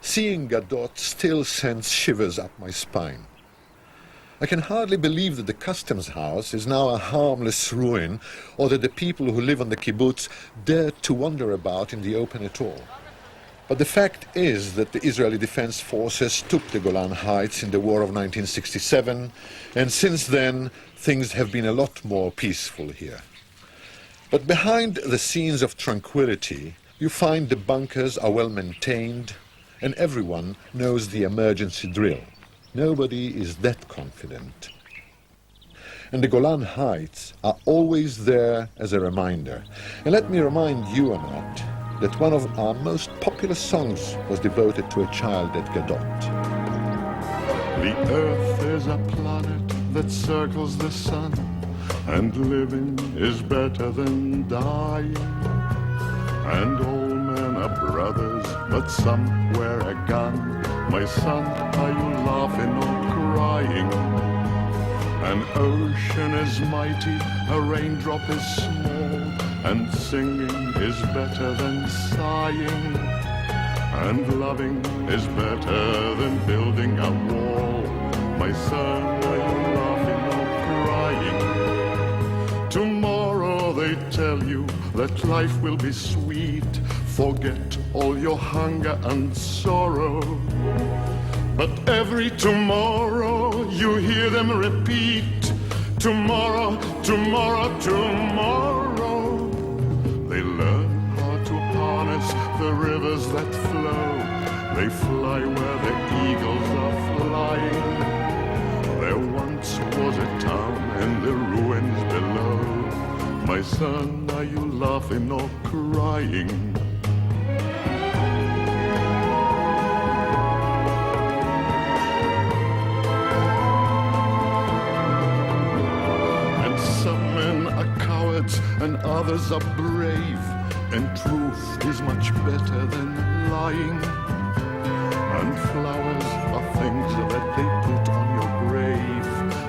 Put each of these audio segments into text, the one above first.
Seeing Gadot still sends shivers up my spine. I can hardly believe that the customs house is now a harmless ruin, or that the people who live on the kibbutz dare to wander about in the open at all. But the fact is that the Israeli Defense Forces took the Golan Heights in the war of 1967, and since then things have been a lot more peaceful here. But behind the scenes of tranquility, you find the bunkers are well maintained, and everyone knows the emergency drill. Nobody is that confident. And the Golan Heights are always there as a reminder. And let me remind you, Anat, that one of our most popular songs was devoted to a child at Gadot. The earth is a planet that circles the sun, and living is better than dying. And all men are brothers, but some wear a gun. My son, are you laughing or crying? An ocean is mighty, a raindrop is small, and singing is better than sighing. And loving is better than building a wall. My son, are you laughing or crying? Tomorrow they tell you that life will be sweet. Forget all your hunger and sorrow. But every tomorrow you hear them repeat, tomorrow, tomorrow, tomorrow. They learn how to harness the rivers that flow. They fly where the eagles are flying. There once was a town in the ruins below. My son, are you laughing or crying? And others are brave, and truth is much better than lying. And flowers are things that they put on your grave.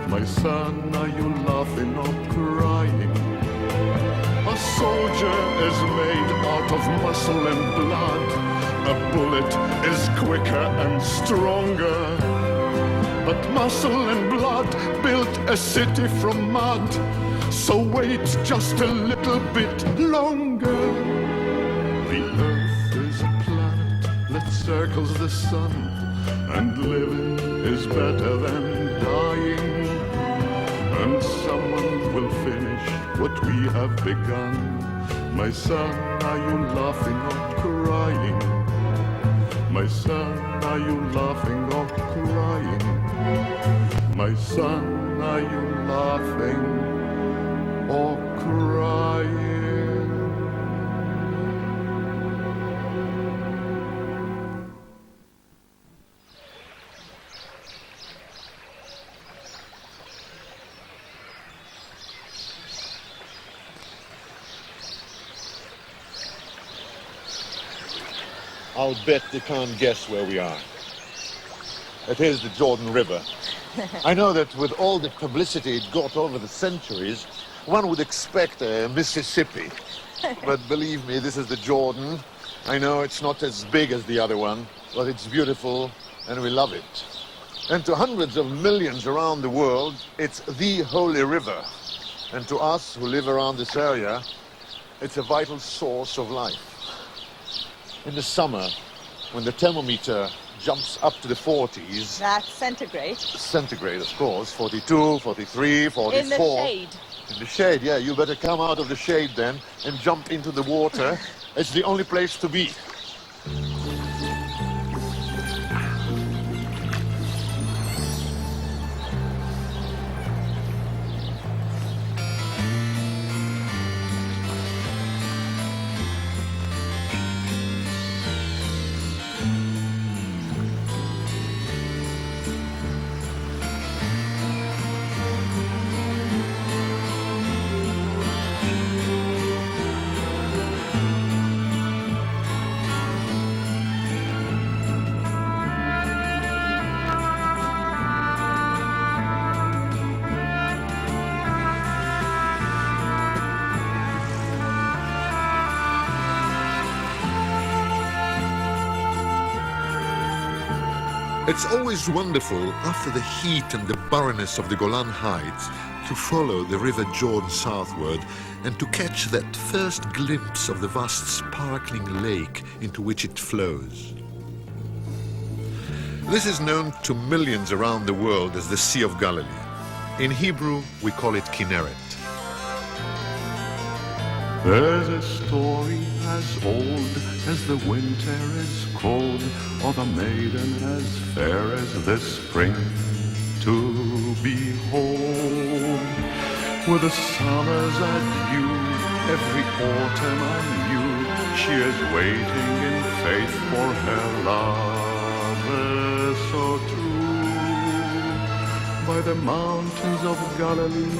My son, are you laughing or crying? A soldier is made out of muscle and blood. A bullet is quicker and stronger. But muscle and blood built a city from mud. So wait just a little bit longer. The earth is a planet that circles the sun, and living is better than dying. And someone will finish what we have begun. My son, are you laughing or crying? My son, are you laughing or crying? My son, are you laughing or crying? I'll bet they can't guess where we are. It is the Jordan River. I know that with all the publicity it got over the centuries, one would expect a Mississippi. But believe me, this is the Jordan. I know it's not as big as the other one, but it's beautiful and we love it. And to hundreds of millions around the world, it's the holy river. And to us who live around this area, it's a vital source of life. In the summer, when the thermometer jumps up to the 40s... That's centigrade. Centigrade, of course. 42, 43, 44. In the shade. In the shade, yeah. You better come out of the shade then and jump into the water. It's the only place to be. It's always wonderful, after the heat and the barrenness of the Golan Heights, to follow the River Jordan southward and to catch that first glimpse of the vast sparkling lake into which it flows. This is known to millions around the world as the Sea of Galilee. In Hebrew, we call it Kinneret. There's a story as old as the winter is cold, of a maiden as fair as the spring to behold. With the summer's adieu, every autumn anew, she is waiting in faith for her lover so true. By the mountains of Galilee,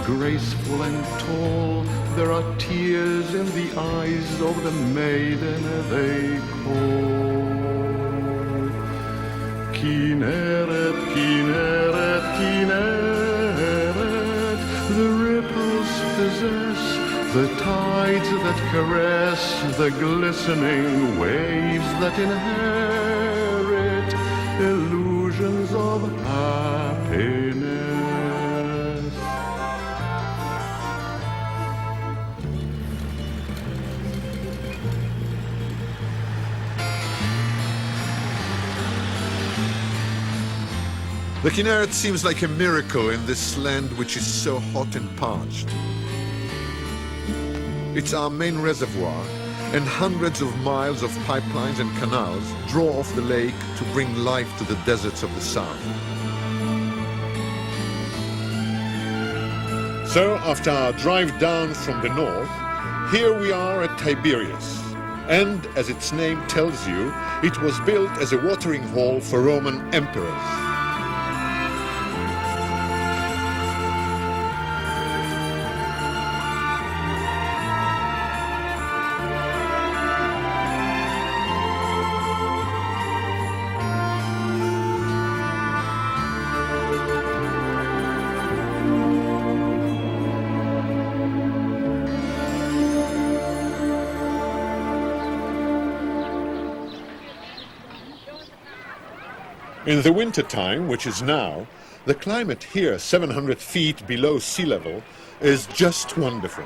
graceful and tall, there are tears in the eyes of the maiden they call. Kinneret, Kinneret, Kinneret, the ripples possess the tides that caress, the glistening waves that inherit illusions of happiness. The Kinneret seems like a miracle in this land which is so hot and parched. It's our main reservoir, and hundreds of miles of pipelines and canals draw off the lake to bring life to the deserts of the south. So, after our drive down from the north, here we are at Tiberias. And, as its name tells you, it was built as a watering hole for Roman emperors. In the winter time, which is now, the climate here, 700 feet below sea level, is just wonderful.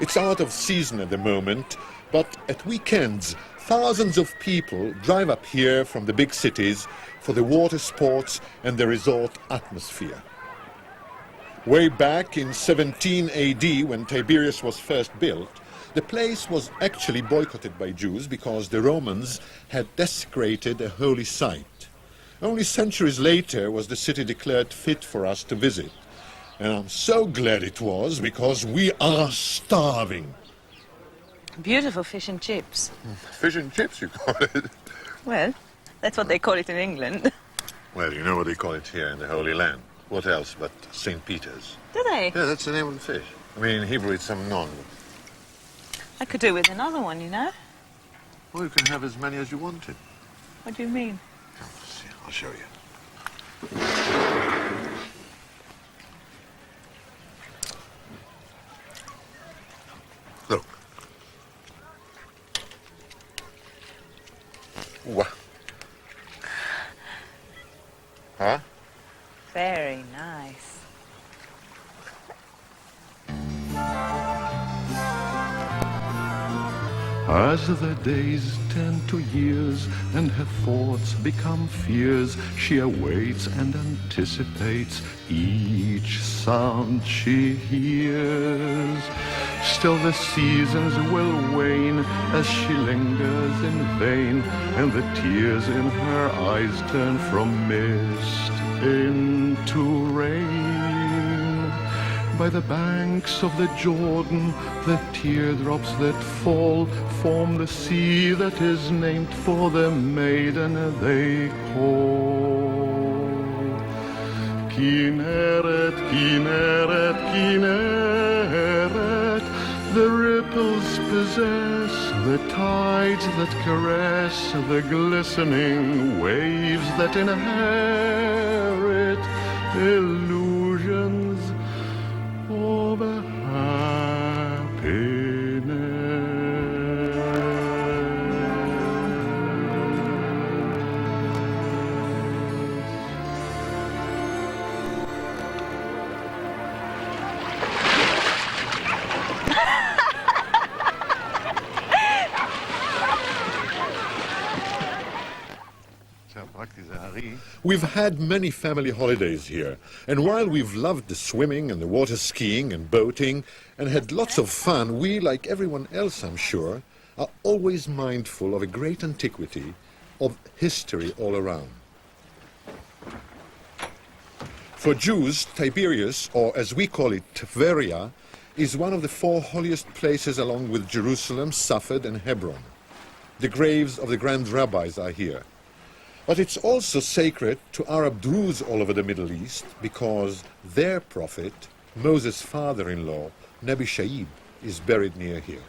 It's out of season at the moment, but at weekends, thousands of people drive up here from the big cities for the water sports and the resort atmosphere. Way back in 17 AD, when Tiberias was first built, the place was actually boycotted by Jews because the Romans had desecrated a holy site. Only centuries later was the city declared fit for us to visit. And I'm so glad it was, because we are starving. Beautiful fish and chips. Fish and chips, you call it? Well, that's what they call it in England. Well, you know what they call it here in the Holy Land. What else but St. Peter's? Do they? Yeah, that's the name of the fish. I mean, in Hebrew it's some non. I could do with another one, you know. Well, you can have as many as you wanted. What do you mean? I'll show you. Look. Wow. Huh? Very nice. As the days turn to years and her thoughts become fears, she awaits and anticipates each sound she hears. Still the seasons will wane as she lingers in vain, and the tears in her eyes turn from mist into rain. By the banks of the Jordan, the teardrops that fall form the sea that is named for the maiden they call. Kinneret, Kinneret, Kinneret, the ripples possess the tides that caress, the glistening waves that inherit illusions of happiness. We've had many family holidays here, and while we've loved the swimming and the water skiing and boating and had lots of fun, we, like everyone else I'm sure, are always mindful of a great antiquity, of history all around. For Jews, Tiberias, or as we call it, Tveria, is one of the four holiest places along with Jerusalem, Safed and Hebron. The graves of the grand rabbis are here. But it's also sacred to Arab Druze all over the Middle East because their prophet, Moses' father-in-law, Nabi Shaib, is buried near here.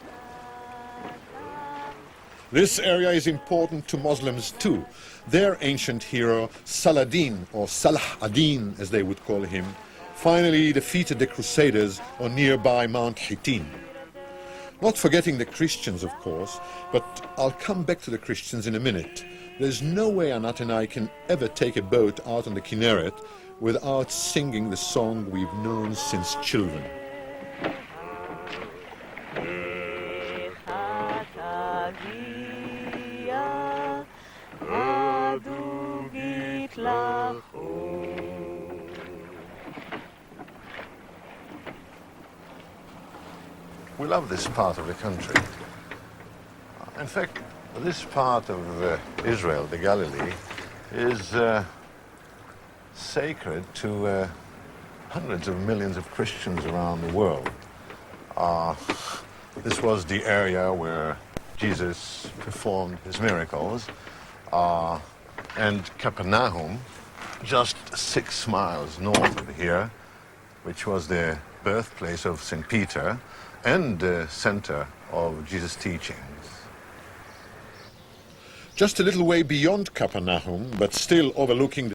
This area is important to Muslims too. Their ancient hero, Saladin, or Salah ad-Din as they would call him, finally defeated the Crusaders on nearby Mount Hittin. Not forgetting the Christians, of course, but I'll come back to the Christians in a minute. There's no way Anat and I can ever take a boat out on the Kinneret without singing the song we've known since children. We love this part of the country. In fact, this part of Israel, the Galilee, is sacred to hundreds of millions of Christians around the world. This was the area where Jesus performed his miracles, and Capernaum, just 6 miles north of here, which was the birthplace of St. Peter and the center of Jesus' teachings. Just a little way beyond Capernaum, but still overlooking